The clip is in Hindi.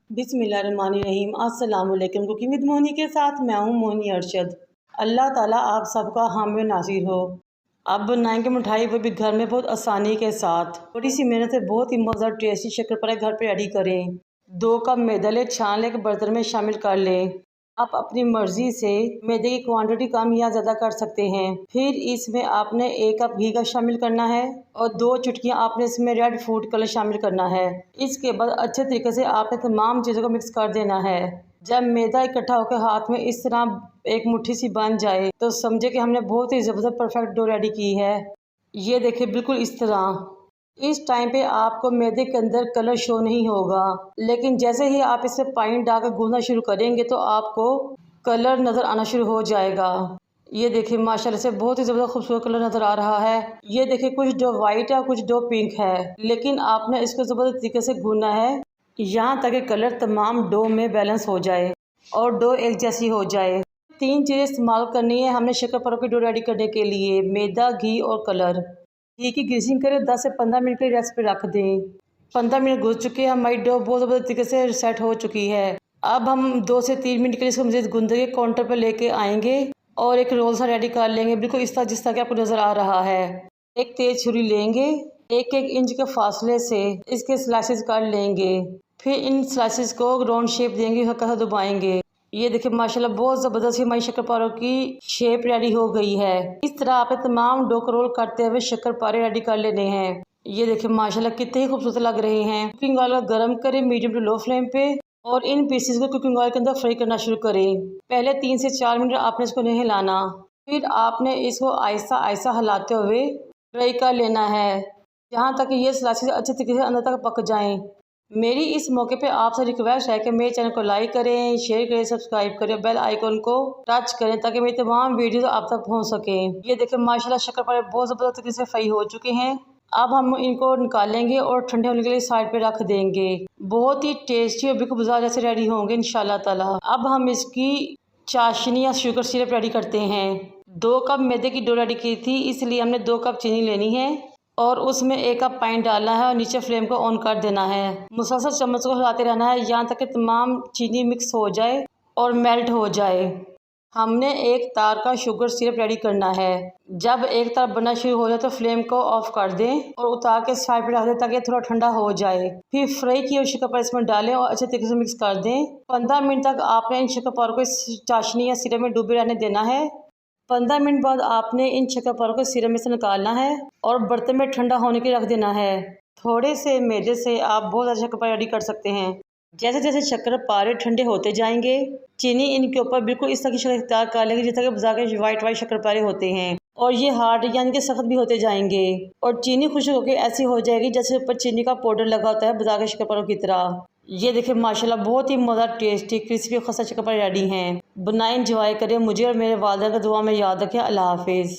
बिस्मिल्लाहिर्रहमानिर्रहीम। अस्सलाम वालेकुम। कुकिंग विद मोनी के साथ मैं हूँ मोनी अरशद। अल्लाह ताला आप सबका हामी नासिर हो। अब बनाएंगे मिठाई, वो भी घर में बहुत आसानी के साथ। थोड़ी सी मेहनत से बहुत ही मज़ेदार टेस्टी शक्करपारा घर पे रेडी करें। 2 कप मैदा ले छान ले के बर्तन में शामिल कर लें। आप अपनी मर्ज़ी से मैदे की क्वांटिटी कम या ज़्यादा कर सकते हैं। फिर इसमें आपने 1 कप घी का शामिल करना है और 2 चुटकियाँ आपने इसमें रेड फूड कलर शामिल करना है। इसके बाद अच्छे तरीके से आपने तमाम चीज़ों को मिक्स कर देना है। जब मैदा इकट्ठा होकर हाथ में इस तरह एक मुट्ठी सी बन जाए तो समझे कि हमने बहुत ही ज़बरदस्त परफेक्ट डो रेडी की है। ये देखिए बिल्कुल इस तरह। इस टाइम पे आपको मैदे के अंदर कलर शो नहीं होगा, लेकिन जैसे ही आप इसे पानी डालकर गूंदना शुरू करेंगे तो आपको कलर नज़र आना शुरू हो जाएगा। ये देखिए माशाल्लाह से बहुत ही ज़बरदस्त खूबसूरत कलर नज़र आ रहा है। ये देखिए कुछ डो वाइट है, कुछ डो पिंक है, लेकिन आपने इसको ज़बरदस्त तरीके से गूंदना है यहाँ तक कि कलर तमाम डो में बैलेंस हो जाए और डो एक जैसी हो जाए। 3 चीज़ें इस्तेमाल करनी है हमने शक्करपारा की डो रेडी करने के लिए, मैदा, घी और कलर। घी की ग्रीसिंग करें, 10 से 15 मिनट के लिए रेस्ट पे रख दें। 15 मिनट गुजर चुके हैं, हमारी डो बहुत ज़बरदस्त तरीके से सेट हो चुकी है। अब हम 2 से 3 मिनट के लिए इसको मज़ीद गूंद के काउंटर पर लेके आएंगे और एक रोल सा रेडी कर लेंगे, बिल्कुल इस तरह जिस तरह के आपको नज़र आ रहा है। एक तेज़ छुरी लेंगे, 1-1 इंच के फासले से इसके स्लाइसेस कर लेंगे। फिर इन स्लाइसेस को राउंड शेप देंगे, हल्का सा दबाएंगे। ये देखिए माशाल्लाह बहुत ज़बरदस्त हमारी शक्करपारों की शेप रेडी हो गई है। इस तरह आपने तमाम डो को रोल करते हुए शक्करपारे रेडी कर लेने हैं। ये देखिए माशाल्लाह कितने ही खूबसूरत लग रहे हैं। कुकिंग ऑयल गर्म करें मीडियम टू लो फ्लेम पे और इन पीसेस को कुकिंग ऑयल के अंदर फ्राई करना शुरू करें। पहले 3 से 4 मिनट आपने इसको नहीं हिलाना, फिर आपने इसको आहिस्ता आहिस्ता हिलाते हुए फ्राई कर लेना है जहाँ तक ये स्लाइसेस अच्छे तरीके से अंदर तक पक जाएँ। मेरी इस मौके पे आपसे रिक्वेस्ट है कि मेरे चैनल को लाइक करें, शेयर करें, सब्सक्राइब करें, बेल आइकन को टच करें ताकि मेरी तमाम वीडियोस आप तक पहुंच सकें। ये देखिए माशाल्लाह शक्करपारे बहुत ज़बरदस्त तरीके से फ्राई हो चुके हैं। अब हम इनको निकालेंगे और ठंडे होने के लिए साइड पे रख देंगे। बहुत ही टेस्टी और बिल्कुल बाजार जैसे रेडी होंगे इंशाल्लाह ताला। अब हम इसकी चाशनी या शुगर सिरप रेडी करते हैं। 2 कप मैदे की डो रेडी की थी, इसलिए हमने 2 कप चीनी लेनी है और उसमें 1 कप पानी डालना है और नीचे फ्लेम को ऑन कर देना है। मुसलसल चम्मच को हिलाते रहना है यहाँ तक कि तमाम चीनी मिक्स हो जाए और मेल्ट हो जाए। हमने 1 तार का शुगर सिरप रेडी करना है। जब एक तरफ बनना शुरू हो जाए तो फ्लेम को ऑफ कर दें और उतार के साइड पर रख दें ताकि थोड़ा ठंडा हो जाए। फिर फ्राई किए हुए शक्करपारे इसमें डालें और अच्छे तरीके से मिक्स कर दें। 15 मिनट तक आपने इन शक्करपारों को इस चाशनी या सिरप में डूबे रहने देना है। 15 मिनट बाद आपने इन शक्करपारों को सिरप में से निकालना है और बर्तन में ठंडा होने के लिए रख देना है। थोड़े से मैदे से आप बहुत ज़्यादा शक्करपारे रेडी कर सकते हैं। जैसे जैसे शक्करपारे ठंडे होते जाएंगे, चीनी इनके ऊपर बिल्कुल इस तरह की शक्ल इख्तियार कर लेंगे जिस तरह के बाजार के वाइट शक्करपारे होते हैं और ये हार्ड यानी कि सख्त भी होते जाएंगे और चीनी खुश्क होकर ऐसी हो जाएगी जैसे ऊपर चीनी का पाउडर लगा होता है बाजार के शक्करपारों की तरह। ये देखिए माशाल्लाह बहुत ही मज़ेदार टेस्टी क्रिस्पी खस्ता शक्करपारे रेडी हैं। बनाएं, एंजॉय करें, मुझे और मेरे वालिदैन का दुआ में याद रखें। अल्लाह हाफिज़।